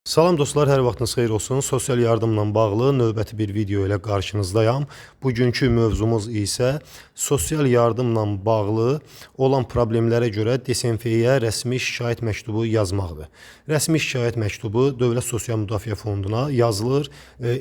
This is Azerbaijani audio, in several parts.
Salam dostlar, hər vaxtınız xeyir olsun. Sosial yardımla bağlı növbəti bir video ilə qarşınızdayam. Bugünkü mövzumuz isə sosial yardımla bağlı olan problemlərə görə DSMF-yə rəsmi şikayət məktubu yazmaqdır. Rəsmi şikayət məktubu Dövlət Sosial Müdafiə Fonduna yazılır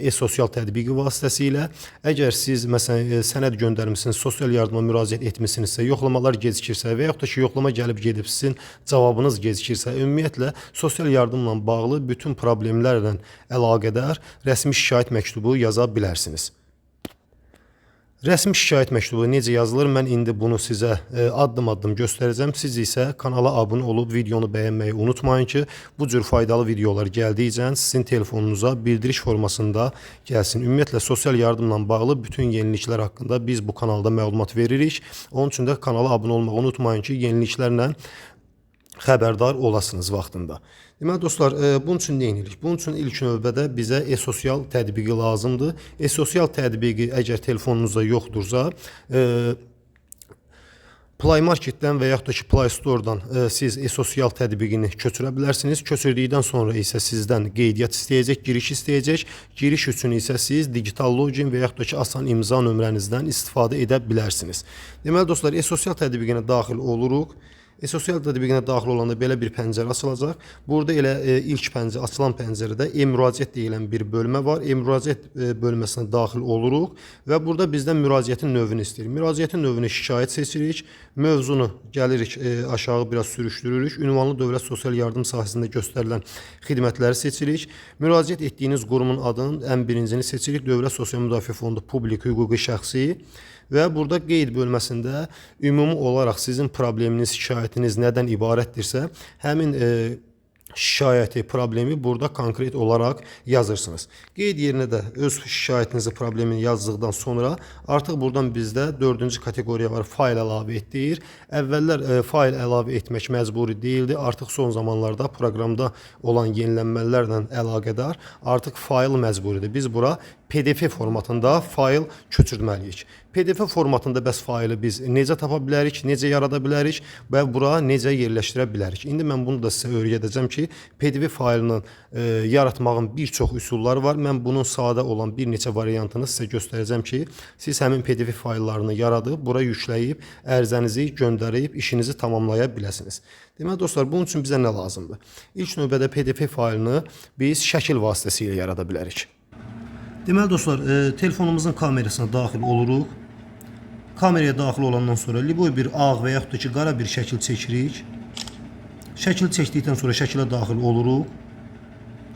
e-sosial tətbiqi vasitəsilə. Əgər siz məsələn sənəd göndərmisiniz, sosial yardıma müraciət etmisinizsə, yoxlamalar gecikirsə və yaxud da ki, yoxlama gəlib gedib sizin cavabınız gecikirsə, ümumiyyətlə sosial yardımla bağlı bütün problemlərlə əlaqədar rəsmi şikayət məktubu yaza bilərsiniz. Rəsmi şikayət məktubu necə yazılır? Mən indi bunu sizə addım-addım göstərəcəm. Siz isə kanala abunə olub videonu bəyənməyi unutmayın ki, bu cür faydalı videolar gəldikcə sizin telefonunuza bildiriş formasında gəlsin. Ümumiyyətlə sosial yardımla bağlı bütün yeniliklər haqqında biz bu kanalda məlumat veririk. Onun üçün də kanala abunə olmağı unutmayın ki, yeniliklərlə xəbərdar olasınız vaxtında. Deməli dostlar, bunun üçün nə edirik? Bunun üçün ilk növbədə bizə e-sosial tətbiqi lazımdır. E-sosial tətbiqi əgər telefonunuzda yoxdursa, Play Marketdən və yaxud da ki Play Store'dan siz e-sosial tətbiqini köçürə bilərsiniz. Köçürdükdən sonra isə sizdən qeydiyyat istəyəcək, giriş istəyəcək. Giriş üçün isə siz digital login və yaxud da ki asan imza nömrənizdən istifadə edə bilərsiniz. Deməli dostlar, e-sosial tətbiqinə daxil oluruq. E-sosial tətbiqinə daxil olanda belə bir pəncərə açılacaq. Burada elə ilk açılan pəncərədə e-müraciət deyilən bir bölmə var. E-müraciət bölməsinə daxil oluruq və burada bizdən müraciətin növünü istəyir. Müraciətin növünü şikayət seçirik. Mövzunu gəlirik aşağı biraz sürüşdürürük. Ünvanlı dövlət sosial yardım sahəsində göstərilən xidmətləri seçirik. Müraciət etdiyiniz qurumun adının ən birincini seçirik. Dövlət Sosial Müdafiə Fondu publik hüquqi şəxsi. Və burada qeyd bölməsində ümumi olaraq sizin probleminiz, şikayətiniz nədən ibarətdirsə, həmin şikayəti, problemi burada konkret olaraq yazırsınız. Qeyd yerinə də öz şikayətinizi, problemini yazdıqdan sonra artıq buradan bizdə 4-cü kateqoriya var, fayl əlavə et deyir. Əvvəllər fayl əlavə etmək məcburi deyildi. Artıq son zamanlarda proqramda olan yenilənmələrlə əlaqədar artıq fayl məcburidir. Biz bura PDF formatında fayl köçürməliyik. PDF formatında bəs faylı biz necə tapa bilərik, necə yarada bilərik və bura necə yerləşdirə bilərik. İndi mən bunu da sizə öyrədəcəm ki, PDF faylını yaratmağın bir çox üsulları var. Mən bunun sadə olan bir neçə variantını sizə göstərəcəm ki, siz həmin PDF fayllarını yaradıb, bura yükləyib, ərizənizi göndərib, işinizi tamamlaya biləsiniz. Deməli dostlar, bunun üçün bizə nə lazımdır? İlk növbədə PDF faylını biz şəkil vasitəsilə yarada bilərik. Deməli dostlar, telefonumuzun kamerasına daxil oluruq. Kameraya daxil olandan sonra liboy bir ağ və yaxud da ki qara bir şəkil çəkirik. Şəkil çəkdikdən sonra şəkilə daxil oluruq.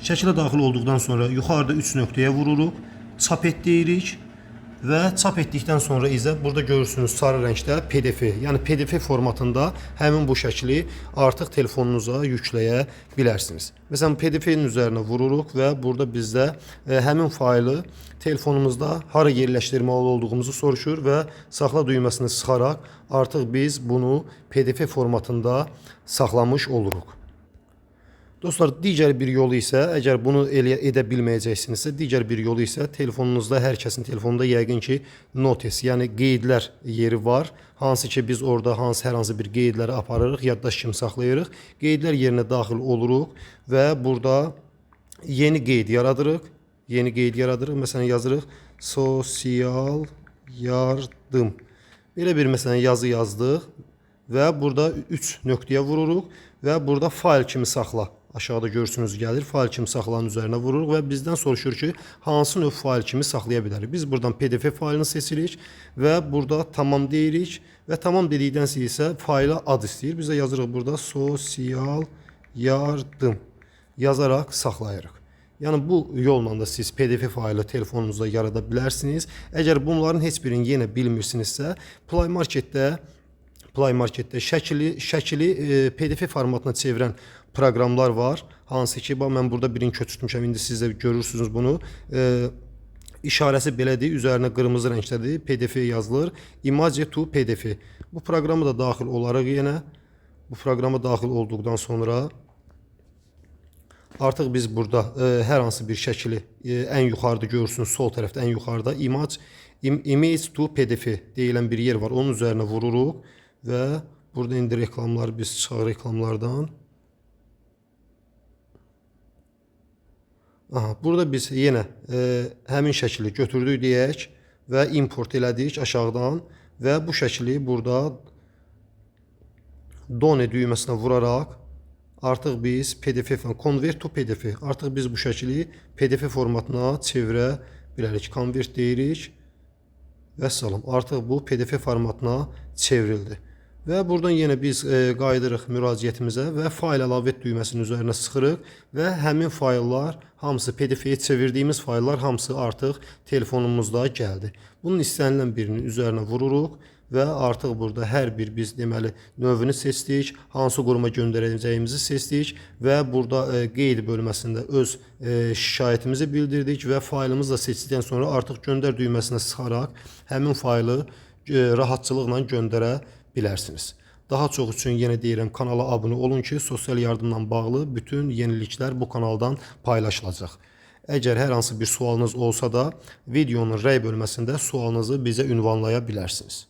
Şəkilə daxil olduqdan sonra yuxarıda 3 nöqtəyə vururuq. Çap et deyirik. Və çap etdikdən sonra isə burada görürsünüz sarı rəngdə PDF, yəni PDF formatında həmin bu şəkli artıq telefonunuza yükləyə bilərsiniz. Məsələn, PDF-in üzərinə vururuq və burada bizdə həmin faylı telefonumuzda hara yerləşdirməli olduğumuzu soruşur və saxla düyməsini sıxaraq artıq biz bunu PDF formatında saxlamış oluruq. Dostlar, digər bir yolu isə, əgər bunu edə bilməyəcəksinizsə, digər bir yolu isə telefonunuzda, hər kəsin telefonunda yəqin ki, notes, yəni qeydlər yeri var. Hansı ki, biz orada hər hansı bir qeydləri aparırıq, yaddaş kimi saxlayırıq. Qeydlər yerinə daxil oluruq və burada yeni qeyd yaradırıq. Məsələn, yazırıq sosial yardım. Belə bir məsələn yazı yazdıq və burada 3 nöqtəyə vururuq və burada fayl kimi saxla. Aşağıda görürsünüz gəlir, fayl kimi saxlanın üzərinə vururuq və bizdən soruşur ki, hansı növ fayl kimi saxlaya bilərik. Biz buradan PDF faylını seçirik və burada tamam deyirik və tamam dedikdən sonra isə fayla ad istəyir. Biz də yazırıq burada sosial yardım yazaraq saxlayırıq. Yəni bu yolla da siz PDF faylı telefonunuzda yarada bilərsiniz. Əgər bunların heç birini yenə bilmirsinizsə, Play Marketdə şəkili PDF formatına çevirən proqramlar var. Hansı ki, mən burada birini köçürtmüşəm. İndi siz də görürsünüz bunu. İşarəsi belədir, üzərinə qırmızı rəngdədir. PDF yazılır. Image to PDF. Bu proqrama da daxil olaraq yenə. Bu proqrama daxil olduqdan sonra artıq biz burada hər hansı bir şəkili ən yuxarıda görürsünüz, sol tərəfdə ən yuxarıda image to PDF deyilən bir yer var. Onun üzərinə vururuq və burada indi reklamları biz çıxaq reklamlardan. Aha, burada biz yenə həmin şəkili götürdük deyək və import elədik aşağıdan və bu şəkili burada Done düyməsinə vuraraq artıq biz PDF convert to PDF artıq biz bu şəkili PDF formatına çevirə bilərik. Convert deyirik və salam. Artıq bu PDF formatına çevrildi. Və buradan yenə biz qayıdırıq müraciətimizə və fayl əlavə et düyməsinin üzərinə sıxırıq və həmin fayllar hamısı PDF-yə çevirdiyimiz fayllar hamısı artıq telefonumuzda gəldi. Bunun istənilən birinin üzərinə vururuq və artıq burada hər bir biz deməli növünü seçdik, hansı quruma göndərəcəyimizi seçdik və burada qeyd bölməsində öz şikayətimizi bildirdik və faylımızı da seçdikdən sonra artıq göndər düyməsinə sıxaraq həmin faylı rahatçılıqla göndərə bilərsiniz. Daha çox üçün yenə deyirəm, kanala abunə olun ki, sosial yardımla bağlı bütün yeniliklər bu kanaldan paylaşılacaq. Əgər hər hansı bir sualınız olsa da videonun rəy bölməsində sualınızı bizə ünvanlaya bilərsiniz.